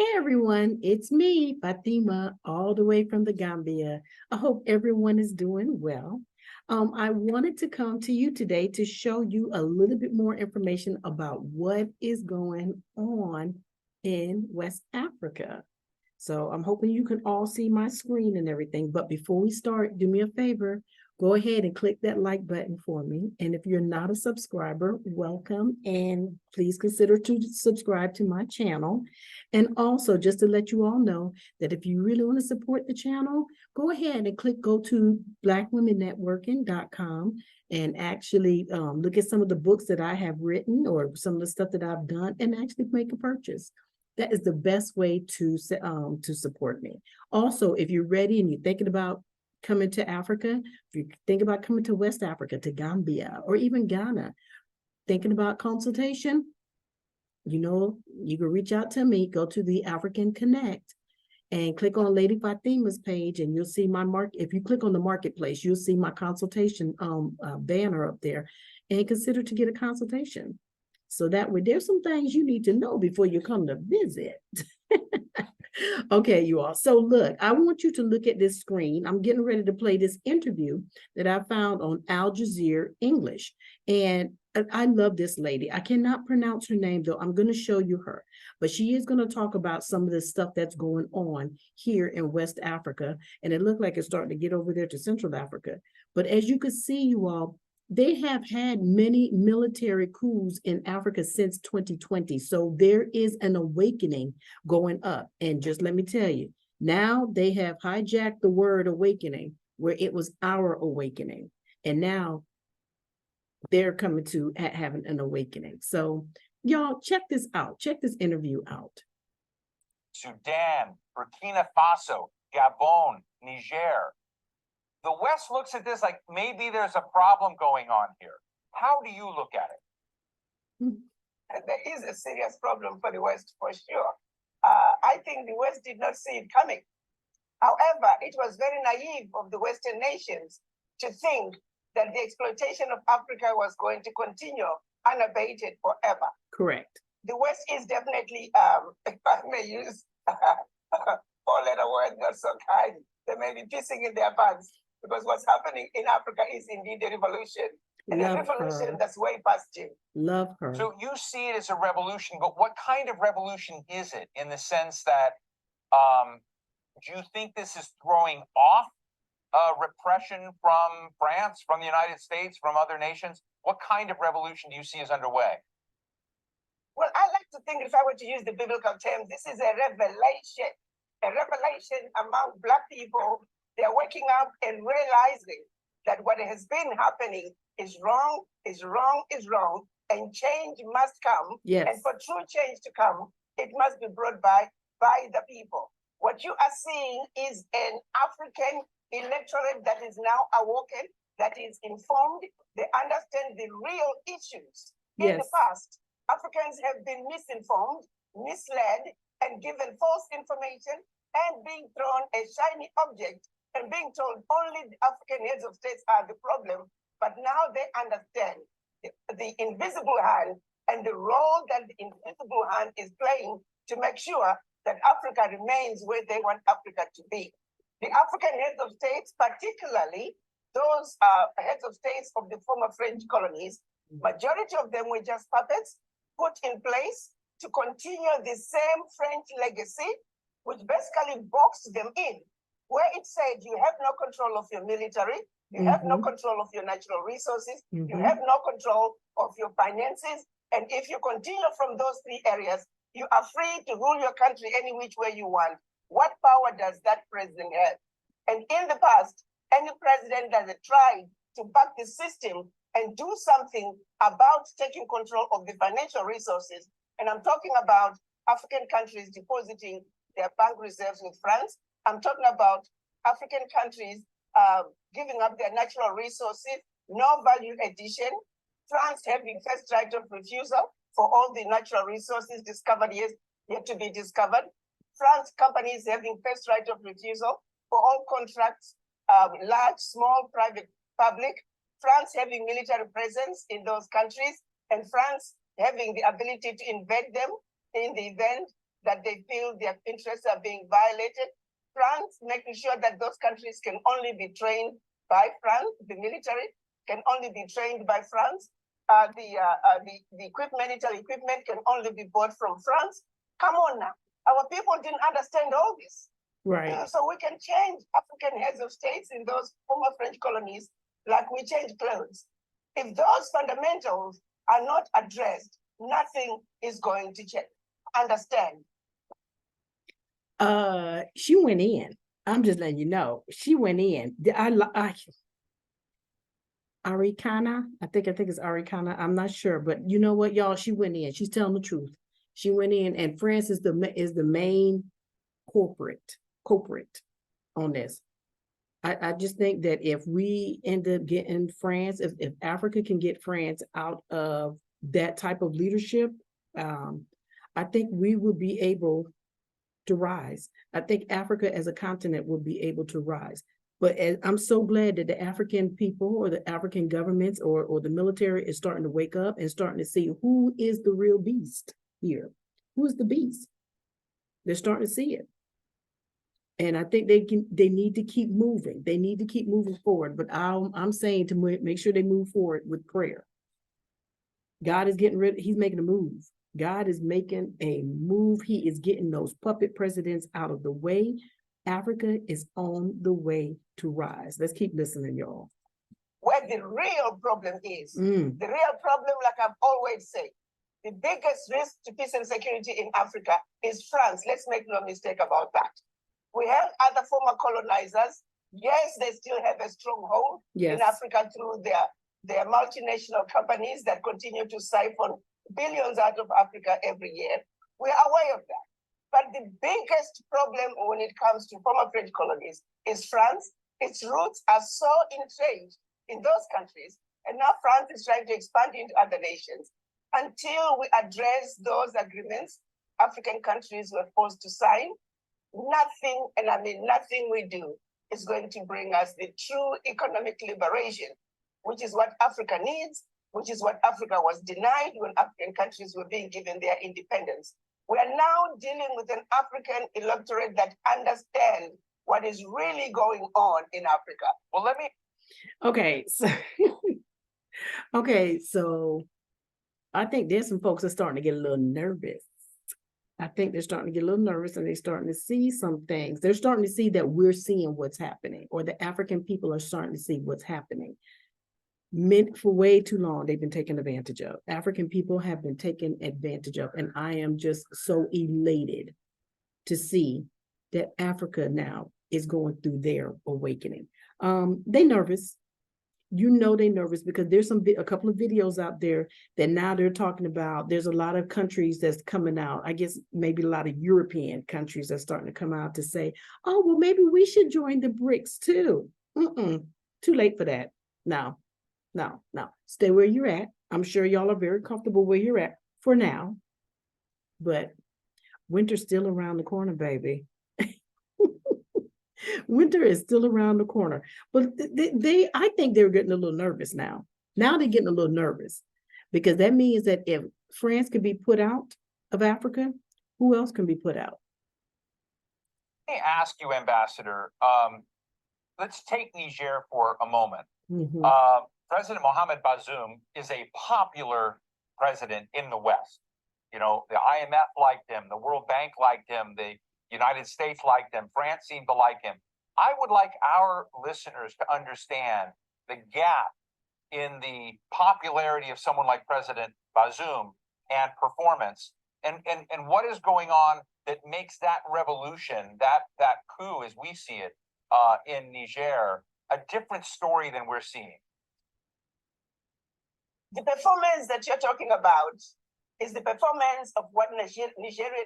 Hey everyone, it's me, Fatima, all the way from the Gambia. I hope everyone is doing well. I wanted to come to you today to show you a little bit more information about what is going on in West Africa. So I'm hoping you can all see my screen and everything. But before we start, do me a favor, go ahead and click that like button for me. And if you're not a subscriber, welcome and please consider to subscribe to my channel. And also, just to let you all know that if you really want to support the channel, go ahead and go to blackwomenetworking.com and actually look at some of the books that I have written or some of the stuff that I've done and actually make a purchase. That is the best way to support me. Also, if you're ready and you're thinking about coming to Africa, if you think about coming to West Africa, to Gambia, or even Ghana, thinking about consultation, you can reach out to me, go to the African Connect and click on Lady Fatima's page and you'll see my if you click on the marketplace, you'll see my consultation banner up there and consider to get a consultation. So that way there's some things you need to know before you come to visit. Okay, you all. So look, I want you to look at this screen. I'm getting ready to play this interview that I found on Al Jazeera English. And I love this lady. I cannot pronounce her name though. I'm going to show you her, but she is going to talk about some of the stuff that's going on here in West Africa. And it looked like it's starting to get over there to Central Africa. But as you can see, you all, they have had many military coups in Africa since 2020. So there is an awakening going up. And just let me tell you, now they have hijacked the word awakening, where it was our awakening. And now they're coming to having an awakening. So y'all check this out. Check this interview out. Sudan, Burkina Faso, Gabon, Niger. The West looks at this like maybe there's a problem going on here. How do you look at it? There is a serious problem for the West, for sure. I think the West did not see it coming. However, it was very naive of the Western nations to think that the exploitation of Africa was going to continue unabated forever. Correct. The West is definitely, if I may use four-letter word, not so kind, they may be pissing in their pants because what's happening in Africa is indeed a revolution. And a revolution that's way past you. Love her. So you see it as a revolution, but what kind of revolution is it in the sense that do you think this is throwing off repression from France, from the United States, from other nations? What kind of revolution do you see as underway? Well, I like to think, if I were to use the biblical term, this is a revelation among Black people. They're waking up and realizing that what has been happening is wrong, is wrong, is wrong, and change must come. Yes. And for true change to come, it must be brought by the people. What you are seeing is an African electorate that is now awoken, that is informed. They understand the real issues. Yes. In the past, Africans have been misinformed, misled, and given false information and being thrown a shiny object and being told only the African heads of states are the problem. But now they understand the invisible hand and the role that the invisible hand is playing to make sure that Africa remains where they want Africa to be. The African heads of states, particularly those heads of states of the former French colonies, majority of them were just puppets put in place to continue the same French legacy, which basically boxed them in, where it said you have no control of your military, you have no control of your natural resources, you have no control of your finances, and if you continue from those three areas, you are free to rule your country any which way you want. What power does that president have? And in the past, any president that has tried to back the system and do something about taking control of the financial resources, and I'm talking about African countries depositing their bank reserves with France, I'm talking about African countries giving up their natural resources, no value addition, France having first right of refusal for all the natural resources discovered yet to be discovered, France companies having first right of refusal for all contracts, large, small, private, public, France having military presence in those countries, and France having the ability to invade them in the event that they feel their interests are being violated. France, making sure that those countries can only be trained by France, the military can only be trained by France. The military equipment can only be bought from France. Come on now. Our people didn't understand all this. Right. So we can change African heads of states in those former French colonies like we change clothes. If those fundamentals are not addressed, nothing is going to change. Understand? She went in. I'm just letting you know. She went in. Arikana, I think it's Arikana. I'm not sure, but you know what, y'all? She went in. She's telling the truth. She went in, and France is the main culprit on this. I just think that if we end up getting France, if Africa can get France out of that type of leadership, I think we will be able to rise. I think Africa as a continent will be able to rise. But I'm so glad that the African people or the African governments or the military is starting to wake up and starting to see who is the real beast here. Who is the beast? They're starting to see it. And I think they need to keep moving. They need to keep moving forward. But I'm saying to make sure they move forward with prayer. God is he's making a move. God is making a move. He is getting those puppet presidents out of the way. Africa is on the way to rise. Let's keep listening, y'all. Where the real problem is, the real problem, like I've always said, the biggest risk to peace and security in Africa is France. Let's make no mistake about that. We have other former colonizers. Yes, they still have a stronghold in Africa through their multinational companies that continue to siphon billions out of Africa every year. We are aware of that. But the biggest problem when it comes to former French colonies is France. Its roots are so entrenched in those countries. And now France is trying to expand into other nations. Until we address those agreements African countries were forced to sign, nothing, and I mean nothing we do, is going to bring us the true economic liberation, which is what Africa needs, which is what Africa was denied when African countries were being given their independence. We are now dealing with an African electorate that understands what is really going on in Africa. Well, let me. Okay, so I think there's some folks that are starting to get a little nervous. I think they're starting to get a little nervous and they're starting to see some things. They're starting to see that we're seeing what's happening, or the African people are starting to see what's happening. For way too long, they've been taken advantage of. African people have been taken advantage of. And I am just so elated to see that Africa now is going through their awakening. They're nervous. You know they're nervous because there's a couple of videos out there that now they're talking about. There's a lot of countries that's coming out. I guess maybe a lot of European countries that's starting to come out to say, oh, well, maybe we should join the BRICS too. Too late for that. No. Stay where you're at. I'm sure y'all are very comfortable where you're at for now. But winter's still around the corner, baby. Winter is still around the corner. But I think they're getting a little nervous now. Now they're getting a little nervous because that means that if France could be put out of Africa, who else can be put out? Let me ask you, Ambassador, let's take Niger for a moment. President Mohamed Bazoum is a popular president in the West. You know, the IMF liked him, the World Bank liked him, the United States liked him, France seemed to like him. I would like our listeners to understand the gap in the popularity of someone like President Bazoum and performance, and what is going on that makes that revolution, that coup as we see it in Niger, a different story than we're seeing. The performance that you're talking about is the performance of what Nigerian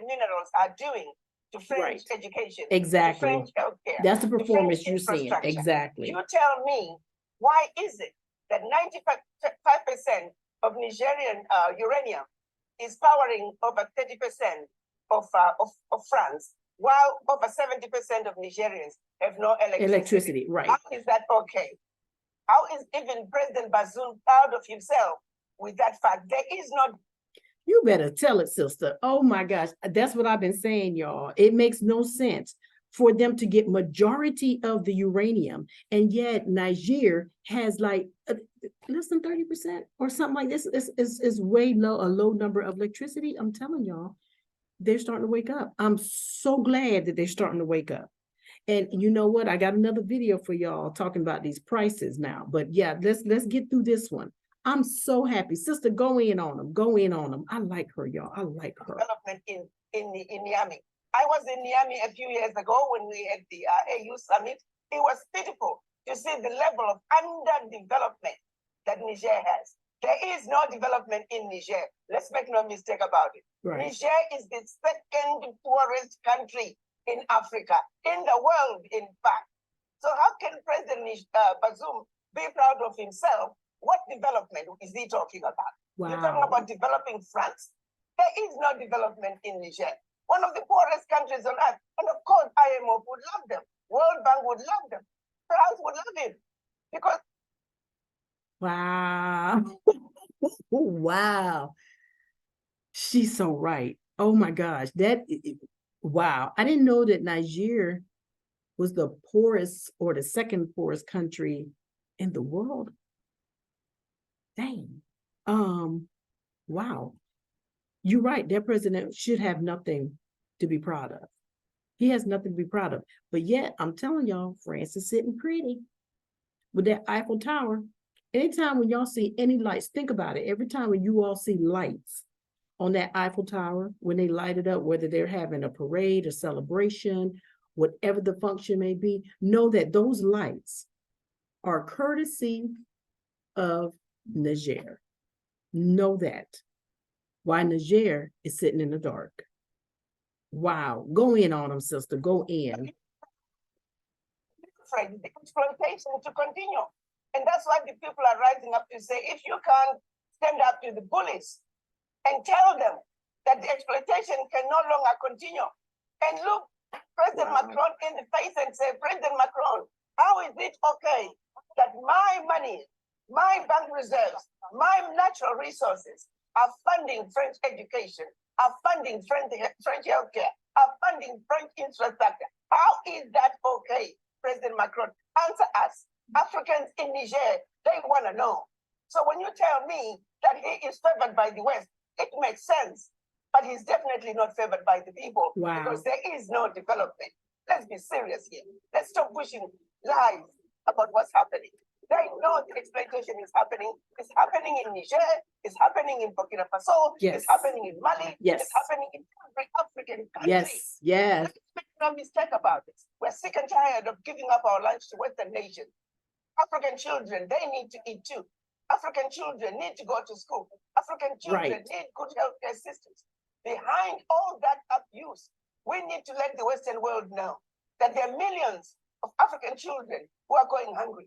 minerals are doing to French education, exactly. to French healthcare. That's the performance you're seeing. Exactly. You tell me, why is it that 95% of Nigerian uranium is powering over 30% of France, while over 70% of Nigerians have no electricity? Right. How is that okay? How is even President Bazoum proud of himself with that fact? There is not You better tell it, sister. Oh my gosh. That's what I've been saying, y'all. It makes no sense for them to get majority of the uranium. And yet Niger has like less than 30% or something like this. Is way low, a low number of electricity. I'm telling y'all, they're starting to wake up. I'm so glad that they're starting to wake up. And you know what? I got another video for y'all talking about these prices now. But yeah, let's get through this one. I'm so happy. Sister, go in on them. Go in on them. I like her, y'all. I like her. Development in Niamey. I was in Niamey a few years ago when we had the AU summit. It was pitiful to see the level of underdevelopment that Niger has. There is no development in Niger. Let's make no mistake about it. Right. Niger is the second poorest country in Africa, in the world, in fact. So how can President Bazoum be proud of himself? What development is he talking about? Wow. You're talking about developing France? There is no development in Niger. One of the poorest countries on earth. And of course, IMF would love them. World Bank would love them. France would love him. Because wow. Wow. She's so right. Oh my gosh. Wow. I didn't know that Niger was the poorest or the second poorest country in the world. Dang. Wow. You're right. Their president should have nothing to be proud of. He has nothing to be proud of. But yet, I'm telling y'all, France is sitting pretty with that Eiffel Tower. Anytime when y'all see any lights, think about it. Every time when you all see lights on that Eiffel Tower, when they light it up, whether they're having a parade, a celebration, whatever the function may be, know that those lights are courtesy of Niger. Know that. Why Niger is sitting in the dark. Wow. Go in on them, sister. Go in. the exploitation to continue. And that's why the people are rising up to say, if you can't stand up to the bullies and tell them that the exploitation can no longer continue, and look President Macron in the face and say, President Macron, how is it okay that my money, my bank reserves, my natural resources are funding French education, are funding French healthcare, are funding French infrastructure? How is that okay, President Macron? Answer us. Africans in Niger, they want to know. So when you tell me that he is favored by the West, it makes sense. But he's definitely not favored by the people. Wow. Because there is no development. Let's be serious here. Let's stop pushing lies about what's happening. They know the exploitation is happening. It's happening in Niger. It's happening in Burkina Faso. Yes. It's happening in Mali. Yes. It's happening in every African country. Yes, yes. Let's make no mistake about this. We're sick and tired of giving up our lands to Western nations. African children, they need to eat too. African children need to go to school. African children need good healthcare systems. Behind all that abuse, we need to let the Western world know that there are millions of African children who are going hungry.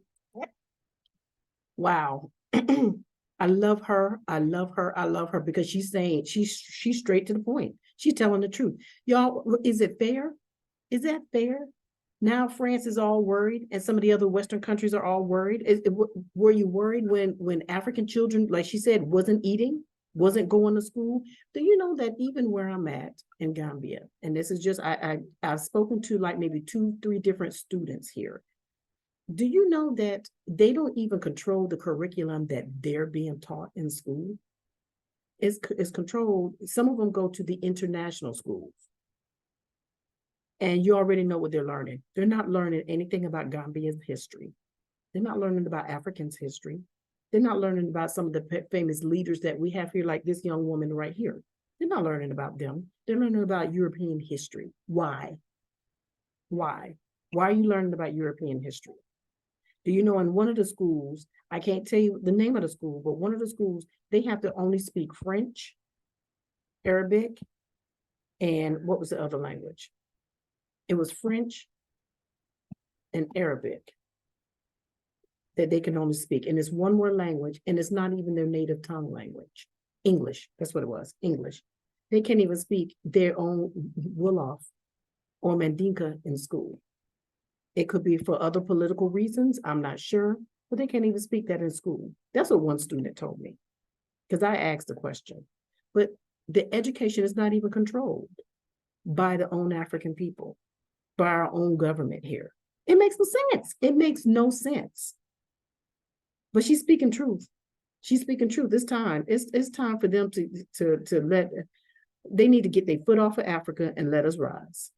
Wow. I love her. I love her. I love her because she's saying she's straight to the point. She's telling the truth. Y'all, is it fair? Is that fair? Now France is all worried, and some of the other Western countries are all worried. Were you worried when African children, like she said, wasn't eating, wasn't going to school? Do you know that even where I'm at in Gambia, and this is just I've spoken to like maybe 2-3 different students here. Do you know that they don't even control the curriculum that they're being taught in school? It's controlled. Some of them go to the international schools. And you already know what they're learning. They're not learning anything about Gambia's history. They're not learning about Africans' history. They're not learning about some of the famous leaders that we have here, like this young woman right here. They're not learning about them. They're learning about European history. Why? Why? Why are you learning about European history? Do you know in one of the schools, I can't tell you the name of the school, but one of the schools, they have to only speak French, Arabic, and what was the other language? It was French and Arabic that they can only speak. And it's one more language, and it's not even their native tongue language. English, that's what it was, English. They can't even speak their own Wolof or Mandinka in school. It could be for other political reasons, I'm not sure, but they can't even speak that in school. That's what one student told me, because I asked the question. But the education is not even controlled by the own African people, by our own government here. It makes no sense. It makes no sense. But she's speaking truth. She's speaking truth. It's time. It's time for them to let. They need to get their foot off of Africa and let us rise.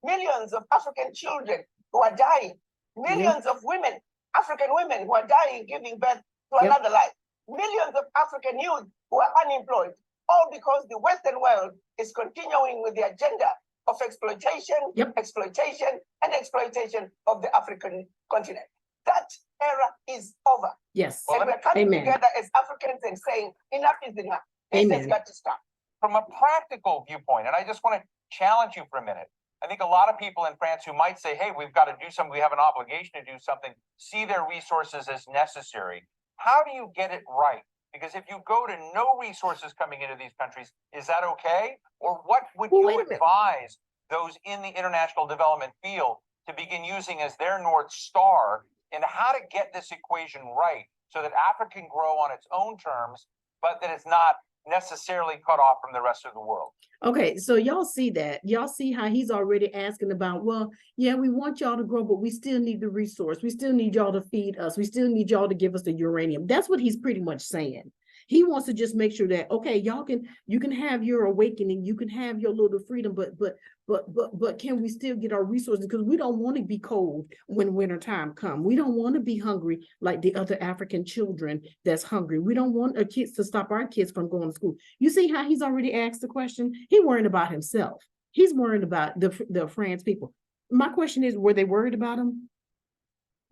Millions of African children who are dying. Millions of women, African women who are dying, giving birth to another life. Millions of African youth who are unemployed, all because the Western world is continuing with the agenda of exploitation, exploitation, and exploitation of the African continent. That era is over. Yes. And we're coming together as Africans and saying, enough is enough. This has got to stop. From a practical viewpoint, and I just want to challenge you for a minute. I think a lot of people in France who might say, hey, we've got to do something, we have an obligation to do something, see their resources as necessary. How do you get it right? Because if you go to no resources coming into these countries, is that okay? Or what would you advise those in the international development field to begin using as their North Star in how to get this equation right so that Africa can grow on its own terms, but that it's not necessarily cut off from the rest of the world? Okay, so y'all see that. Y'all see how he's already asking about, well, yeah, we want y'all to grow, but we still need the resource. We still need y'all to feed us. We still need y'all to give us the uranium. That's what he's pretty much saying. He wants to just make sure that, okay, you can have your awakening, you can have your little freedom, but can we still get our resources? Because we don't want to be cold when winter time comes. We don't want to be hungry like the other African children that's hungry. We don't want our kids to stop our kids from going to school. You see how he's already asked the question? He's worrying about himself. He's worried about the France people. My question is, were they worried about him?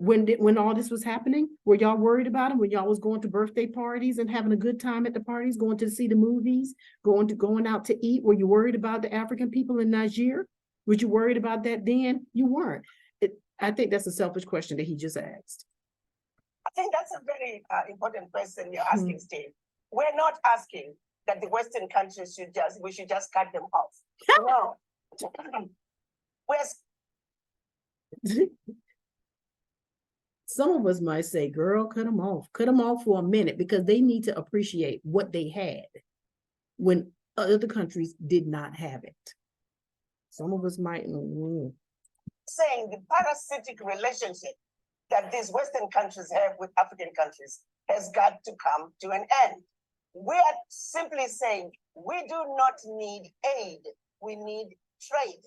When all this was happening, were y'all worried about him? When y'all was going to birthday parties and having a good time at the parties, going to see the movies, going out to eat? Were you worried about the African people in Niger? Were you worried about that then? You weren't. I think that's a selfish question that he just asked. I think that's a very important question you're asking, Steve. We're not asking that the Western countries we should just cut them off. No. Some of us might say, girl, cut them off for a minute, because they need to appreciate what they had when other countries did not have it. Some of us might. Saying the parasitic relationship that these Western countries have with African countries has got to come to an end. We are simply saying we do not need aid, we need trade.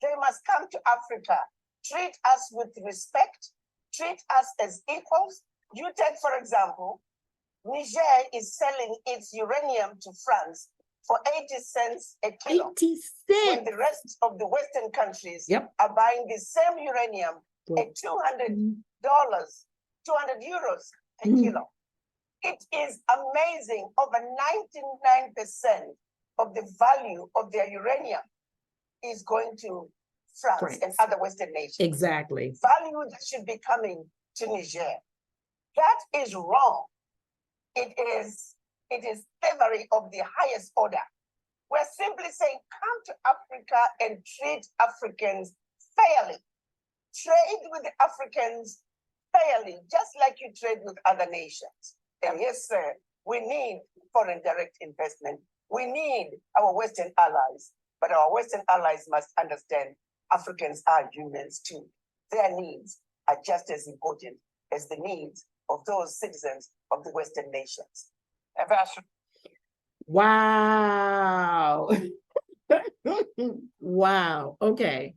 They must come to Africa, treat us with respect, treat us as equals. You take, for example, Niger is selling its uranium to France for 80 cents a kilo. 80 cents. When the rest of the Western countries are buying the same uranium at $200, 200 euros a kilo. It is amazing. Over 99% of the value of their uranium is going to France and other Western nations. Exactly. Value that should be coming to Niger. That is wrong. It is slavery of the highest order. We're simply saying, come to Africa and treat Africans fairly. Trade with the Africans fairly, just like you trade with other nations. And yes, sir, we need foreign direct investment. We need our Western allies, but our Western allies must understand Africans are humans too. Their needs are just as important as the needs of those citizens of the Western nations. Ambassador. Wow. Wow. Okay.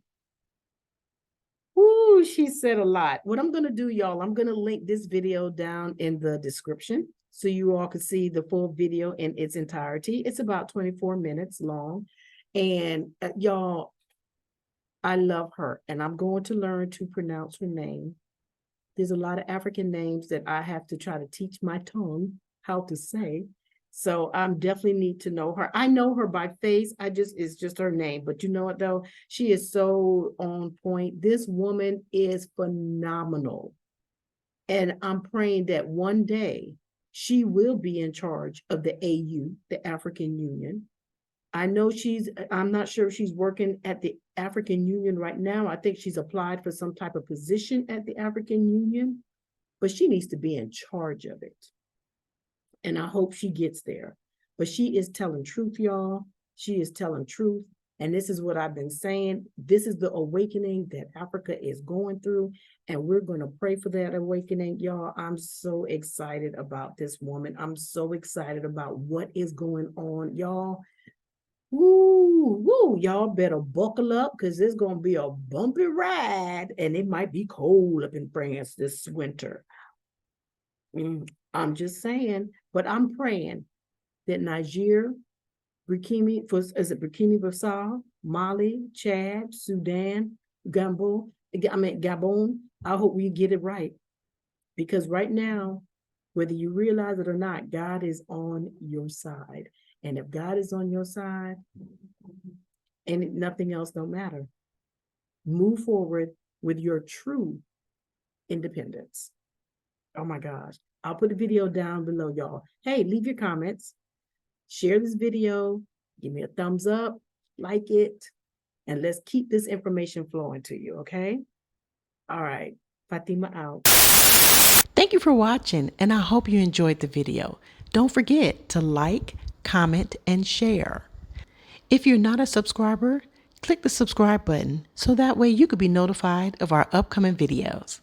Ooh, she said a lot. What I'm going to do, y'all, I'm going to link this video down in the description so you all can see the full video in its entirety. It's about 24 minutes long. And y'all, I love her, and I'm going to learn to pronounce her name. There's a lot of African names that I have to try to teach my tongue how to say. So I definitely need to know her. I know her by face. It's just her name. But you know what though? She is so on point. This woman is phenomenal. And I'm praying that one day she will be in charge of the AU, the African Union. I know I'm not sure if she's working at the African Union right now. I think she's applied for some type of position at the African Union, but she needs to be in charge of it. And I hope she gets there. but she is telling truth, y'all. She is telling truth. And this is what I've been saying. This is the awakening that Africa is going through. And we're going to pray for that awakening, y'all. I'm so excited about this woman. I'm so excited about what is going on, y'all. Woo, woo, y'all better buckle up because it's going to be a bumpy ride and it might be cold up in France this winter. I'm just saying, but I'm praying that Niger, Burkina Faso, Mali, Chad, Sudan, Gabon. I hope we get it right. Because right now, whether you realize it or not, God is on your side. And if God is on your side, and nothing else don't matter. Move forward with your true independence. Oh my gosh. I'll put a video down below, y'all. Hey, leave your comments. Share this video. Give me a thumbs up. Like it. And let's keep this information flowing to you, okay? All right. Fatima out. Thank you for watching, and I hope you enjoyed the video. Don't forget to like, comment, and share. If you're not a subscriber, click the subscribe button so that way you could be notified of our upcoming videos.